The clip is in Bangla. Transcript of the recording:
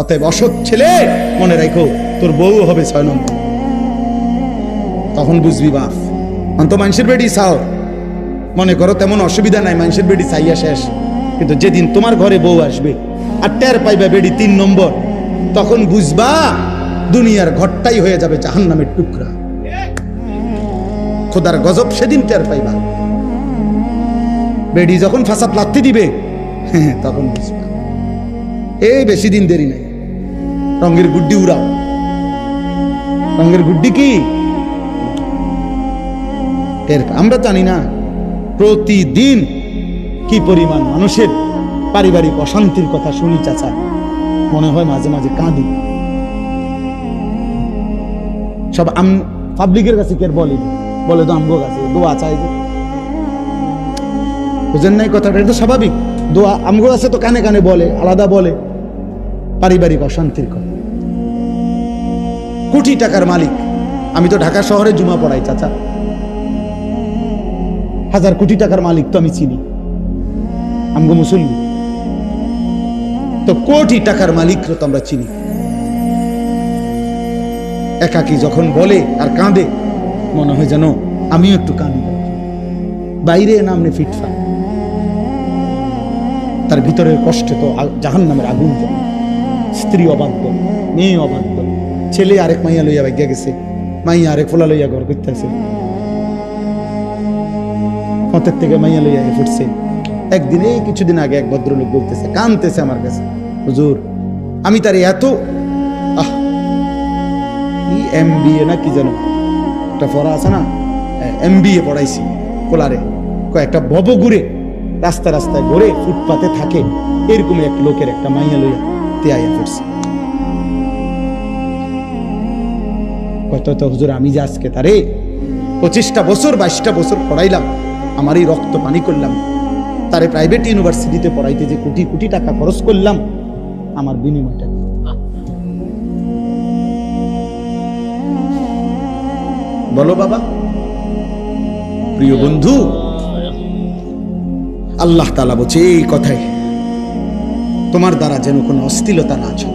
অতএব অসৎ ছেলে মনে রাখো তোর বউ হবে 6 নম্বর। তখন বুঝবি বাপ অন্ত মানুষের বেডি চাও, মনে করো তেমন অসুবিধা নাই, মানুষের বেডি চাইয়া শেষ, কিন্তু যেদিন তোমার ঘরে বউ আসবে আর টের পাইবা বেডি 3 নম্বর, তখন বুঝবা দুনিয়ার ঘরটাই হয়ে যাবে জাহান্নামের টুকরা। খোদার গজব সেদিন টের পাইবা। বেডি যখন ফাঁসা লাথি দিবে তখন বুঝবা। এই বেশি দিন দেরি নাই, রঙের গুড্ডি উড়াও। রঙের গুড্ডি কি আমরা জানি না। প্রতিদিন কি পরিমাণ মানুষের পারিবারিক অশান্তির কথা শুনি চাচা, মনে হয় মাঝে মাঝে কাঁদি। সব পাবলিকের কাছে কে বলে তো আমগো কাছে দোয়া চাই, বুঝেন নাই কথাটা? এটা তো স্বাভাবিক। দোয়া আমগো কাছে তো কানে কানে বলে, আলাদা বলে পারিবারিক অশান্তির কথা। কোটি টাকার মালিক, আমি তো ঢাকা শহরে জুমা পড়াই চাচা, 1000 কোটি টাকার মালিক তো আমি চিনি, আমগো মুসল্লি তো কোটি টাকার মালিক তো আমরা চিনি। একাকি যখন বলে আর কাঁদে, মনে হয় যেন আমিও একটু কাঁদি। বাইরে নামনে ফিটফা, তার ভিতরের কষ্টে তো জাহান্নামের আগুন জ্বলে। স্ত্রী অবাধ্য, মেয়ে অবাধ্য, ছেলে আরেক মাইয়া লইয়া ভাগ্যা গেছে, মাইয়া আরেক ফোলা লইয়া ঘর করতেছে, পথের থেকে মাইয়া লইয়া ফুটছে। একদিনে কিছুদিন আগে এক ভদ্রলোক বলতেছে, কানতেছে আমার কাছে, হুজুর আমি তার এত MBA না কি যেন একটা পড়া আছে না, MBA পড়াইছি কোলারে, কয়েকটা ভব ঘুরে রাস্তা রাস্তায় ঘুরে ফুটপাতে থাকে, এরকম এক লোকের একটা মাইয়া লইয়া তেয়াইয়া পড়ছে। কত হুজুর আমি যে আজকে তারে 25টা বছর 22টা বছর পড়াইলাম, আমার এই রক্ত পানি করলাম, তারে প্রাইভেট ইউনিভার্সিটিতে পড়াইতে যে কোটি কোটি টাকা খরচ করলাম, আমার বিনিময়টা কি? বলো বাবা। প্রিয় বন্ধু, আল্লাহ তাআলা বলছে এই কথায়, তোমার দ্বারা যেন কোনো অস্থিরতা না চলে।